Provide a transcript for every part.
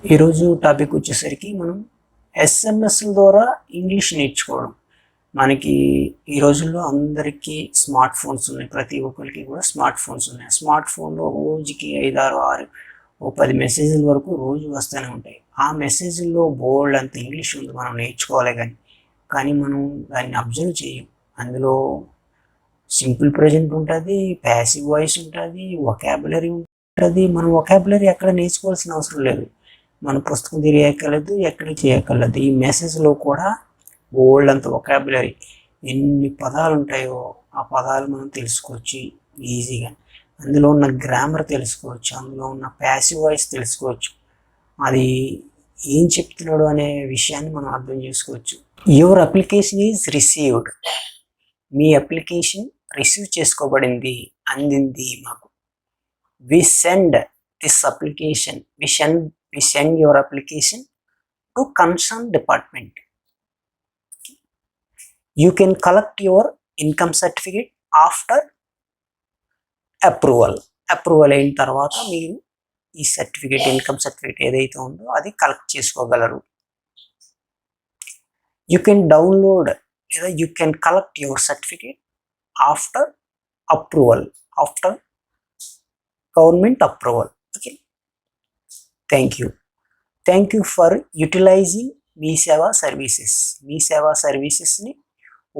ఈరోజు టాపిక్ వచ్చేసరికి మనం ఎస్ఎంఎస్ల ద్వారా ఇంగ్లీష్ నేర్చుకోవడం. మనకి ఈ రోజుల్లో అందరికీ స్మార్ట్ ఫోన్స్ ఉన్నాయి. ప్రతి ఒక్కరికి కూడా స్మార్ట్ ఫోన్స్ ఉన్నాయి. స్మార్ట్ ఫోన్లో రోజుకి 5, 6, 6 ఓ 10 మెసేజ్ల వరకు రోజు వస్తూనే ఉంటాయి. ఆ మెసేజ్ల్లో బోల్డ్ అంత ఇంగ్లీష్ ఉంది, మనం నేర్చుకోవాలి. కానీ మనం దాన్ని అబ్జర్వ్ చేయం. అందులో సింపుల్ ప్రెజెంట్ ఉంటుంది, ప్యాసివ్ వాయిస్ ఉంటుంది, వొకాబులరీ ఉంటుంది. మనం వొకాబులరీ ఎక్కడ నేర్చుకోవాల్సిన అవసరం లేదు. మన పుస్తకం తిరిగక్కర్లేదు, ఎక్కడ చేయక్కర్లేదు. ఈ మెసేజ్లో కూడా బోల్డ్ అంత వొకాబులరీ, ఎన్ని పదాలు ఉంటాయో ఆ పదాలు మనం తెలుసుకోవచ్చు ఈజీగా. అందులో ఉన్న గ్రామర్ తెలుసుకోవచ్చు, అందులో ఉన్న ప్యాసివ్ వాయిస్ తెలుసుకోవచ్చు, అది ఏం చెప్తున్నాడు అనే విషయాన్ని మనం అర్థం చేసుకోవచ్చు. Your application is received. మీ అప్లికేషన్ రిసీవ్ చేసుకోబడింది, అందింది మాకు. We send this application, we send your application to concerned department. You can collect your income certificate after approval. Approval అయిన తర్వాత మీరు ఈ సర్టిఫికేట్, ఇన్కమ్ సర్టిఫికేట్ ఏదైతే ఉందో అది కలెక్ట్ చేసుకోగలరు. యూ కెన్ డౌన్లోడ్ లేదా you can collect your certificate after approval, after government approval. Okay, thank you for utilizing MeeSeva services. మీ సేవా సర్వీసెస్ని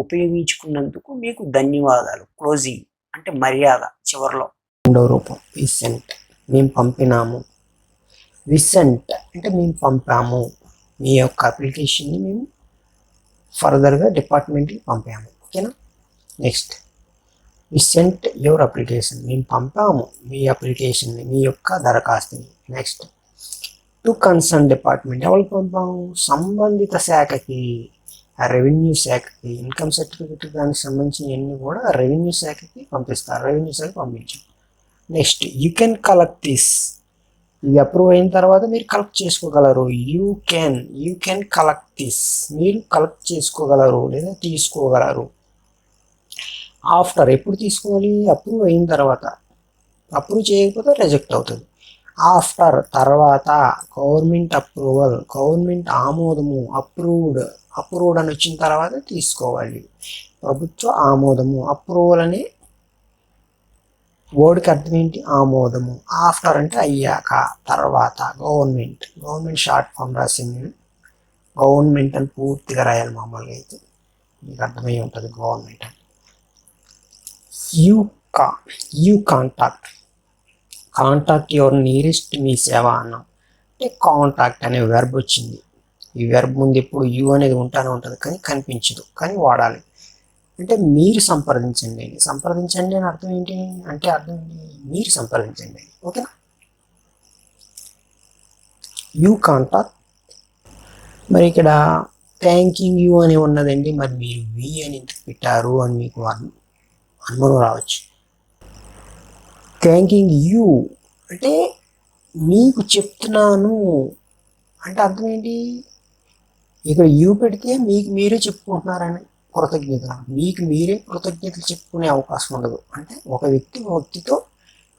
ఉపయోగించుకున్నందుకు మీకు ధన్యవాదాలు. క్లోజింగ్ అంటే మర్యాద చివరిలో. రెండవ రూపం విసెంట్, మేము పంపినాము. విసెంట్ అంటే మేము పంపాము, మీ యొక్క అప్లికేషన్ని మేము ఫర్దర్గా డిపార్ట్మెంట్కి పంపాము. ఓకేనా. నెక్స్ట్, విసెంట్ యువర్ అప్లికేషన్, మేము పంపాము మీ అప్లికేషన్ని, మీ యొక్క దరఖాస్తుని. నెక్స్ట్, టు కన్సర్న్ డిపార్ట్మెంట్, ఎవరికి పంపాము? సంబంధిత శాఖకి, రెవెన్యూ శాఖకి. ఇన్కమ్ సర్టిఫికేట్ దానికి సంబంధించినవన్నీ కూడా రెవెన్యూ శాఖకి పంపిస్తారు, రెవెన్యూ శాఖ పంపించాం. Next, you can collect this, ఇది అప్రూవ్ అయిన తర్వాత మీరు కలెక్ట్ చేసుకోగలరు. యూ కెన్ కలెక్ట్ దిస్, మీరు కలెక్ట్ చేసుకోగలరు లేదా తీసుకోగలరు. ఆఫ్టర్, ఎప్పుడు తీసుకోవాలి? అప్రూవ్ అయిన తర్వాత. అప్రూవ్ చేయకపోతే రిజెక్ట్ అవుతుంది. ఆఫ్టర్, తర్వాత. గవర్నమెంట్ అప్రూవల్, గవర్నమెంట్ ఆమోదము. అప్రూవ్డ్ అని వచ్చిన తర్వాత తీసుకోవాలి. ప్రభుత్వ ఆమోదము. అప్రూవల్ అనే వర్డ్కి అర్థం ఏంటి? ఆమోదము. ఆఫ్టర్ అంటే అయ్యాక, తర్వాత. గవర్నమెంట్ షార్ట్ ఫామ్ రాసింది. గవర్నమెంట్ అని పూర్తిగా రాయాలి. మామూలుగా అయితే మీకు అర్థమై ఉంటుంది గవర్నమెంట్ అని. యూ కాంటాక్ట్ యువర్ నియరెస్ట్ మీ సేవ అన్నాం. అంటే కాంటాక్ట్ అనే వెర్బ్ వచ్చింది. ఈ వెర్బ్ ముందు ఎప్పుడు యూ అనేది ఉంటానే ఉంటుంది, కానీ కనిపించదు, కానీ వాడాలి. అంటే మీరు సంప్రదించండి అని అర్థం ఏంటి? అంటే అర్థం ఏంటి? మీరు సంప్రదించండి. ఓకేనా. You contact. మరి ఇక్కడ థ్యాంకింగ్ యూ అని ఉన్నదండి, మరి మీరు వి అని ఎందుకు పెట్టారు అని మీకు అనుమానం రావచ్చు. థ్యాంకింగ్ యూ అంటే మీకు చెప్తున్నాను అంటే అర్థం ఏంటి? ఇక్కడ యూ పెడితే మీకు మీరే చెప్పుకుంటున్నారని కృతజ్ఞతలు, మీకు మీరే కృతజ్ఞతలు చెప్పుకునే అవకాశం ఉండదు. అంటే ఒక వ్యక్తితో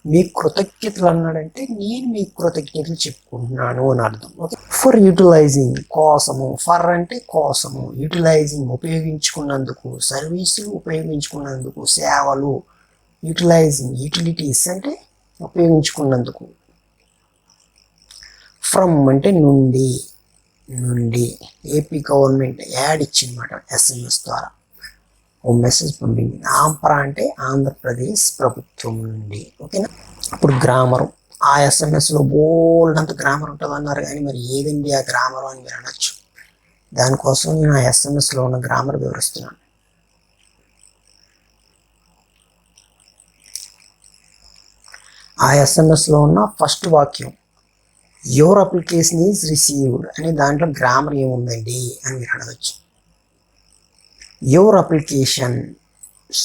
మీకు కృతజ్ఞతలు అన్నాడంటే నేను మీకు కృతజ్ఞతలు చెప్పుకుంటున్నాను అని అర్థం. ఓకే. ఫర్ యూటిలైజింగ్, కోసము. ఫర్ అంటే కోసము, యూటిలైజింగ్ ఉపయోగించుకున్నందుకు, సర్వీసులు ఉపయోగించుకున్నందుకు, సేవలు. యూటిలైజింగ్, యూటిలిటీస్ అంటే ఉపయోగించుకున్నందుకు. ఫ్రమ్ అంటే నుండి. ఏపీ గవర్నమెంట్ యాడ్ ఇచ్చిందన్నమాట ఎస్ఎంఎస్ ద్వారా, ఓ మెసేజ్ పంపింది. ఆంప్రా అంటే ఆంధ్రప్రదేశ్ ప్రభుత్వం నుండి. ఓకేనా. అప్పుడు గ్రామరు, ఆ ఎస్ఎంఎస్లో బోల్డ్ అంత గ్రామర్ ఉంటుంది అన్నారు, కానీ మరి ఏదండి ఆ గ్రామరు అని మీరు అనొచ్చు. దానికోసం నేను ఆ ఎస్ఎంఎస్లో ఉన్న గ్రామర్ వివరిస్తున్నాను. ఆ ఎస్ఎంఎస్లో ఉన్న ఫస్ట్ వాక్యం యువర్ అప్లికేషన్ ఈజ్ రిసీవ్డ్ అనే దాంట్లో గ్రామర్ ఏముందండి అని మీరు అడగచ్చు. యువర్ అప్లికేషన్,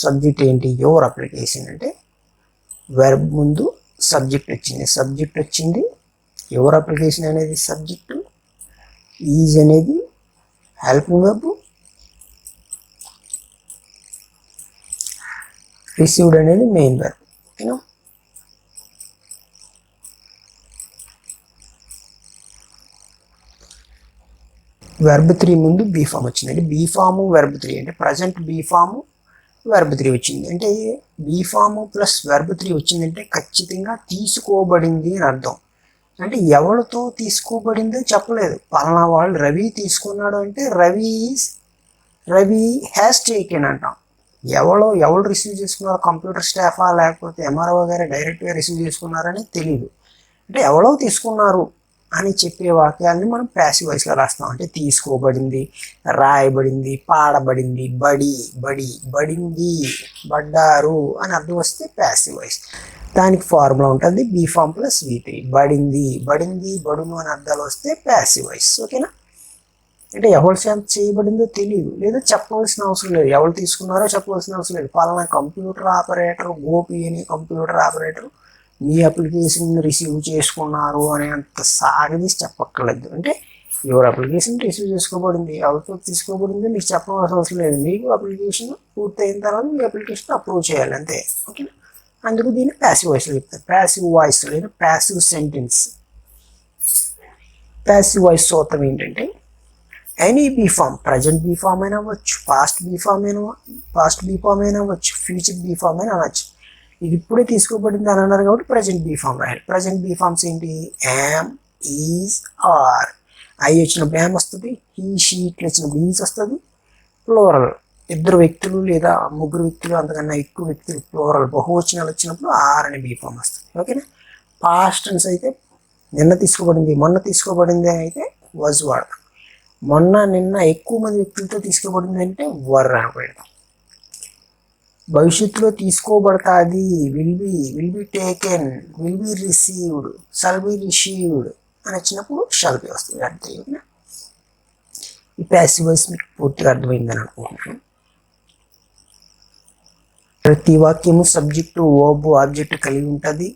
సబ్జెక్ట్ ఏంటి? యువర్ అప్లికేషన్ అంటే వెర్బ్ ముందు సబ్జెక్ట్ వచ్చింది. యువర్ అప్లికేషన్ అనేది సబ్జెక్టు, ఈజ్ అనేది హెల్పింగ్ వెర్బ్, రిసీవ్డ్ అనేది మెయిన్ వెర్బ్. ఓకేనా. వెర్బ్ 3 ముందు బీ ఫామ్ వచ్చింది. అంటే బీ ఫాము వెర్బ్ 3 అంటే ప్రజెంట్ బీ ఫాము వెర్బ్ 3 వచ్చింది. అంటే బీ ఫాము ప్లస్ వెర్బ్ 3 వచ్చిందంటే ఖచ్చితంగా తీసుకోబడింది అని అర్థం. అంటే ఎవరితో తీసుకోబడిందో చెప్పలేదు. పలానా వాళ్ళు రవి తీసుకున్నాడు అంటే రవి హ్యాస్ టేకెన్ అంటాం. ఎవరు రిసీవ్ చేసుకున్నారు, కంప్యూటర్ స్టాఫా లేకపోతే ఎంఆర్ఓ గారు డైరెక్ట్గా రిసీవ్ చేసుకున్నారని తెలియదు. అంటే ఎవరో తీసుకున్నారు అని చెప్పే వాక్యాలని మనం ప్యాసివ్ వాయిస్లో రాస్తాం. అంటే తీసుకోబడింది, రాయబడింది, పాడబడింది, బడింది, పడ్డారు అని అర్థం వస్తే ప్యాసివ్ వాయిస్. దానికి ఫార్ములా ఉంటుంది బీ ఫామ్ ప్లస్ V3. బడింది, బడును అని అర్థాలు వస్తే ప్యాసివ్ వాయిస్. ఓకేనా? అంటే ఎవరు చేయబడిందో తెలియదు, లేదా చెప్పవలసిన అవసరం లేదు. ఎవరు తీసుకున్నారో చెప్పవలసిన అవసరం లేదు. పలానా కంప్యూటర్ ఆపరేటర్ గోపి అని కంప్యూటర్ ఆపరేటర్ మీ అప్లికేషన్ రిసీవ్ చేసుకున్నారు అని అంత సాగదీసి చెప్పక్కర్లేదు. అంటే ఎవరు అప్లికేషన్ రిసీవ్ చేసుకోబడింది, ఎవరితో తీసుకోబడిందో మీకు చెప్పవలసిన అవసరం లేదు. మీకు అప్లికేషన్ పూర్తయిన తర్వాత మీ అప్లికేషన్ అప్రూవ్ చేయాలి అంతే. ఓకేనా? అందుకు దీన్ని ప్యాసివ్ వాయిస్లో చెప్తారు. ప్యాసివ్ వాయిస్ లేదా ప్యాసివ్ సెంటెన్స్. ప్యాసివ్ వాయిస్ సూత్రం ఏంటంటే any be form, present be form అయినా అవ్వచ్చు, పాస్ట్ బీ ఫామ్ అయినా అవ్వచ్చు, ఫ్యూచర్ బీ ఫామ్ అయినా అవ్వచ్చు. ఇది ఇప్పుడే తీసుకోబడింది అని అన్నారు కాబట్టి ప్రజెంట్ బీ ఫామ్ రాయాలి. ప్రజెంట్ బీ ఫామ్స్ ఏంటి? Am, is, are. ఐ వచ్చినప్పుడు యామ్ వస్తుంది, హీ, షీ ఇట్లా వచ్చినప్పుడు ఈజ్ వస్తుంది. ప్లోరల్, ఇద్దరు వ్యక్తులు లేదా ముగ్గురు వ్యక్తులు అంతకన్నా ఎక్కువ వ్యక్తులు ప్లోరల్ బహువచనాలు వచ్చినప్పుడు ఆర్ అనే బీ ఫామ్ వస్తుంది. ఓకేనా? పాస్ట్ టెన్స్ అయితే నిన్న తీసుకోబడింది, మొన్న తీసుకోబడింది అయితే వాజ్ వాడతాం. మొన్న నిన్న ఎక్కువ మంది వ్యక్తులతో తీసుకోబడింది అంటే వర్ అని పెడతాం. భవిష్యత్తులో తీసుకోబడతాది will be taken, will be received, shall be received అని వచ్చినప్పుడు షల్ బి వస్తుంది. అంతే. ఈ ప్యాసివ్ వాయిస్ మీకు పూర్తిగా అర్థమైందని అనుకుంటున్నాను. ప్రతి వాక్యము సబ్జెక్టు వర్బ్ ఆబ్జెక్ట్ కలిగి ఉంటుంది.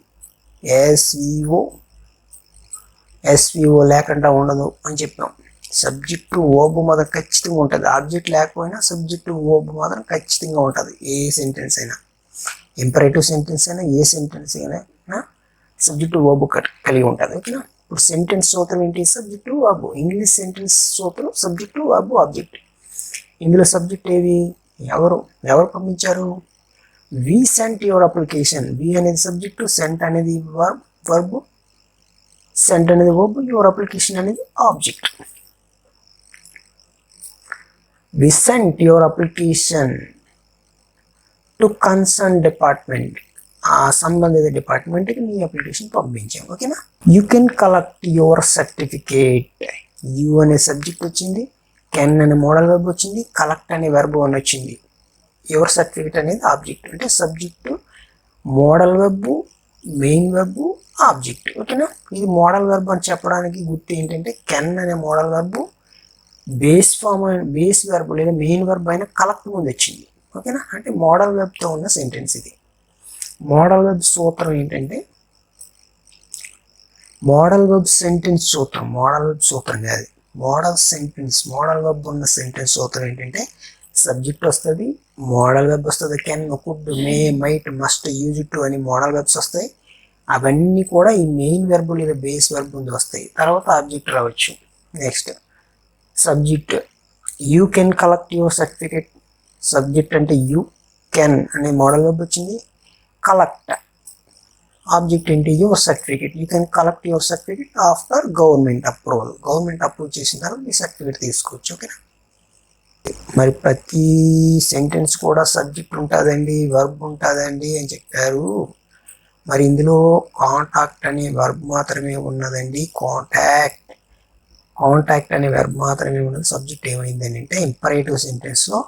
ఎస్విఓ లేకుండా ఉండదు అని చెప్పాం. సబ్జెక్టు వర్బ్ మాత్రం ఖచ్చితంగా ఉంటుంది. ఆబ్జెక్ట్ లేకపోయినా సబ్జెక్టు వర్బ్ మాత్రం ఖచ్చితంగా ఉంటుంది. ఏ సెంటెన్స్ అయినా, ఇంపరేటివ్ సెంటెన్స్ అయినా ఏ సెంటెన్స్ అయినా సబ్జెక్టు వర్బ్ కలిగి ఉంటుంది. ఓకేనా? ఇప్పుడు సెంటెన్స్ సూత్రం ఏంటి? Subject verb. ఇంగ్లీష్ సెంటెన్స్ సూత్రం సబ్జెక్టు వర్బ్ ఆబ్జెక్ట్. ఇందులో సబ్జెక్ట్ ఏది? ఎవరు పంపించారు? వి సెంట్ యువర్ అప్లికేషన్. వి అనేది సబ్జెక్టు, సెంట్ అనేది వర్బ్, సెంట్ అనేది వర్బ్, యువర్ అప్లికేషన్ అనేది object. We sent your application to concerned department. ఆ సంబంధిత డిపార్ట్మెంట్కి మీ అప్లికేషన్ పంపించాం. ఓకేనా? You can collect your certificate. You అనే సబ్జెక్ట్ వచ్చింది, కెన్ అనే మోడల్ వెర్బ్ వచ్చింది, కలెక్ట్ అనే వెర్బ్ అని వచ్చింది. యువర్ సర్టిఫికేట్ అనేది ఆబ్జెక్ట్. అంటే subject, modal verb, main verb, object. ఓకేనా? ఇది మోడల్ వెర్బ్ అని చెప్పడానికి గుర్తు ఏంటంటే కెన్ అనే మోడల్ వెర్బ్ బేస్ వెర్బ్ లేదా మెయిన్ వెర్బ్ అయినా కలెక్ట్ ముందు వచ్చింది. ఓకేనా? అంటే మోడల్ వెర్బ్తో ఉన్న సెంటెన్స్ ఇది. మోడల్ వెర్బ్ సూత్రం ఏంటంటే మోడల్ వెర్బ్ సెంటెన్స్ సూత్రం. మోడల్ వెర్బ్ సూత్రం కాదు, మోడల్ వెర్బ్ ఉన్న సెంటెన్స్ సూత్రం ఏంటంటే సబ్జెక్ట్ వస్తుంది, మోడల్ వెర్బ్ వస్తుంది, can, could, May, might, must, use to అని మోడల్ వెర్బ్స్ వస్తాయి. అవన్నీ కూడా ఈ మెయిన్ వెర్బ్ లేదా బేస్ వెర్బ్ ముందు వస్తాయి. తర్వాత ఆబ్జెక్ట్ రావచ్చు. Next subject. You can collect your certificate. Subject అంటే యూ, కెన్ అనే మోడల్ వెర్బ్ వచ్చింది. కలెక్ట్ ఆబ్జెక్ట్ ఏంటి? Your certificate. You can collect your certificate after government approval. Government approve చేసిన తర్వాత మీ సర్టిఫికేట్ తీసుకోవచ్చు. ఓకేనా? మరి ప్రతి సెంటెన్స్ కూడా సబ్జెక్ట్ ఉంటుందండి, వర్బ్ ఉంటుందండి అని చెప్పారు. మరి ఇందులో కాంటాక్ట్ అనే వర్బ్ మాత్రమే ఉన్నదండి. కాంటాక్ట్ అనే వెర్బ్ మాత్రమే ఉన్నది. సబ్జెక్ట్ ఏమైందని అంటే ఇంపరేటివ్ సెంటెన్స్లో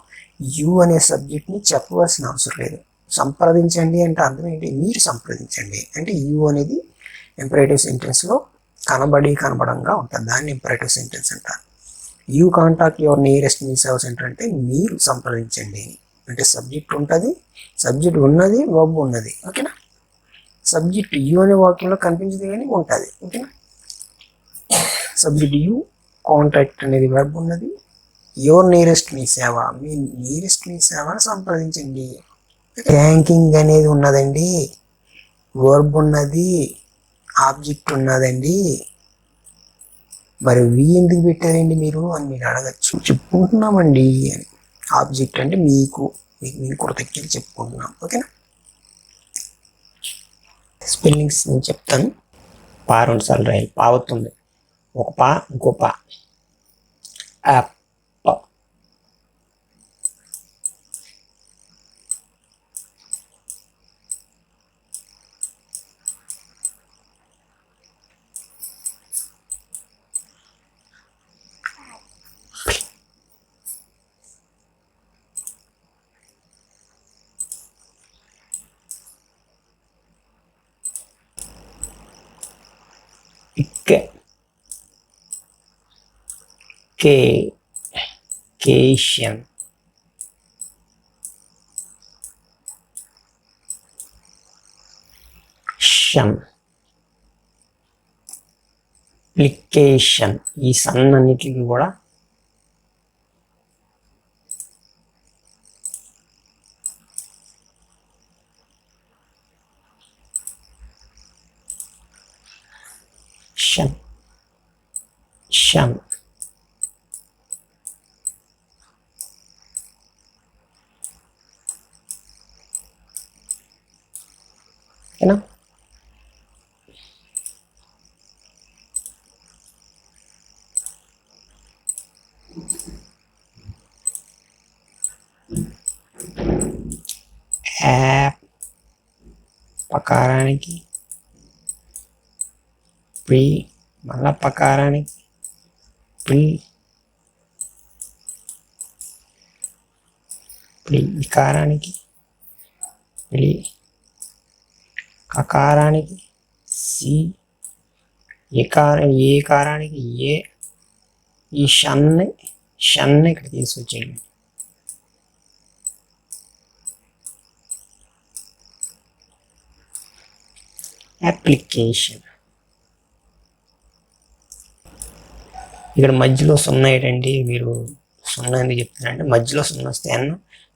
యూ అనే సబ్జెక్ట్ని చెప్పవలసిన అవసరం లేదు. సంప్రదించండి అంటే అర్థం ఏంటి? మీరు సంప్రదించండి అంటే యూ అనేది ఇంపరేటివ్ సెంటెన్స్లో కనబడంగా ఉంటుంది. దాన్ని ఇంపరేటివ్ సెంటెన్స్ అంటారు. You contact your nearest me service centre అంటే మీరు సంప్రదించండి. అంటే సబ్జెక్ట్ ఉంటుంది, సబ్జెక్ట్ ఉన్నది, వర్బ్ ఉన్నది. ఓకేనా? సబ్జెక్ట్ యూ అనే వాక్యంలో కనిపించదు కానీ ఉంటుంది. ఓకేనా? సబ్జెక్ట్ యూ, కాంటాక్ట్ అనేది వెర్బ్ ఉన్నది, యువర్ నియరెస్ట్ మీ సేవ, మీ నియరెస్ట్ మీ సేవను సంప్రదించండి. థ్యాంకింగ్ అనేది ఉన్నదండి, వర్బ్ ఉన్నది, ఆబ్జెక్ట్ ఉన్నదండి. మరి వి ఎందుకు పెట్టారండి మీరు అని మీరు అడగచ్చు. చెప్పుకుంటున్నామండి అని. ఆబ్జెక్ట్ అంటే మీకు కృతజ్ఞతలు చెప్పుకుంటున్నాం. ఓకేనా. స్పెల్లింగ్స్ నేను చెప్తాను. పా 2 సార్లు రాయాలి. పా అవుతుంది. ఒక పా, ఇంకో పా. యాప్, కేషన్, అప్లికేషన్. ఈ సన్నన్నిటికి కూడా షన్. ఓకేనా. యాప్, పకారానికి ప్రి, మళ్ళా పకారానికి ప్రి, ఇకారానికి ప్రి, కకారానికి సి, ఏకారానికి ఏ. ఈ షన్ని ఇక్కడ తీసుకొచ్చేయండి. అప్లికేషన్. ఇక్కడ మధ్యలో 0 ఏంటండి, మీరు 0 ఎందుకు చెప్తున్నారంటే మధ్యలో 0 వస్తే ఎన్,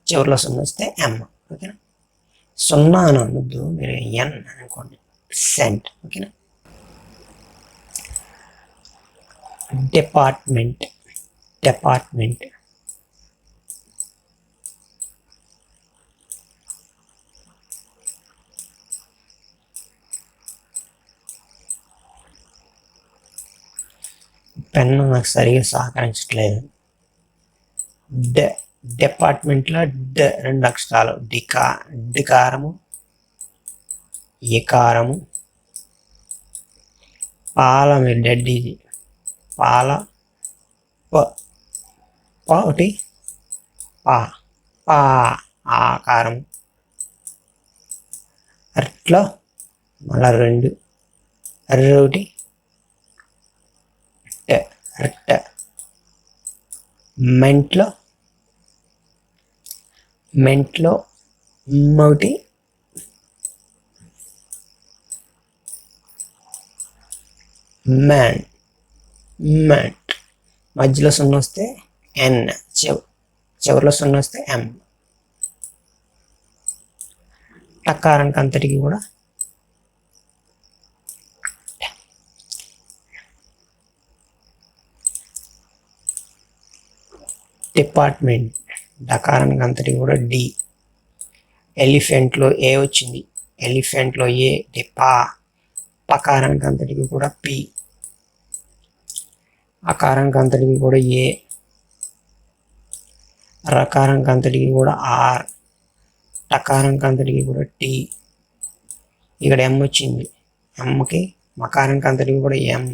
చివరిలో 0 వస్తే ఎం. ఓకేనా. 0 అని అనొద్దు, మీరు ఎన్ అనుకోండి. సెంట్. ఓకేనా. డిపార్ట్మెంట్, పెన్ను నాకు సరిగా సహకరించట్లేదు. డిపార్ట్మెంట్లో 2 అక్షరాలు. డికారము, ఏకారము. పాల, మీరు డెడ్ ఇది. పాల, ఒకటి, పా ఆకారం. అట్లా మళ్ళా 2, ఒకటి, రెట్ట. మెంట్లో ఒకటి, మెంట్. మధ్యలో 0 వస్తే ఎన్, చివరిలో 0 వస్తే ఎం. టకారానికి అంతటికి కూడా డిపార్ట్మెంట్. డకారానికి అంతటికి కూడా డి. ఎలిఫెంట్లో ఏ వచ్చింది, ఎలిఫెంట్లో ఏ. పకారానికి అంతటికి కూడా పి. అకారానికి అంతటికి కూడా ఏ. రకారానికి అంతటికి కూడా ఆర్. టకారానికి అంతటికి కూడా టి. ఇక్కడ ఎం వచ్చింది, ఎంకి మకారానికి అంతటికి కూడా ఎం.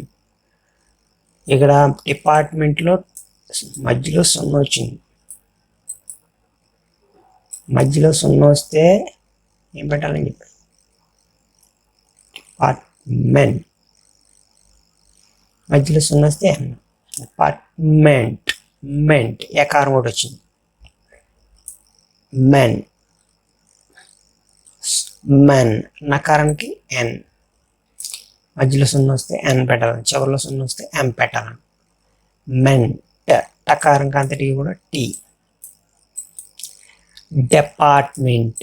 ఇక్కడ డిపార్ట్మెంట్లో మధ్యలో 0 వచ్చింది. మధ్యలో 0 వస్తే ఏం పెట్టాలని చెప్పారు, డిపార్ట్మెంట్. మధ్యలో 0 వస్తే ఎం. డిపార్ట్మెంట్. ఏకారం ఒకటి వచ్చింది. మెన్. నకారానికి ఎన్. మధ్యలో 0 వస్తే ఎన్ పెట్టాలని, చివరిలో 0 వస్తే ఎం పెట్టాలని. మెంట్. టకారానికి అంతటికి కూడా టీ. డిపార్ట్మెంట్.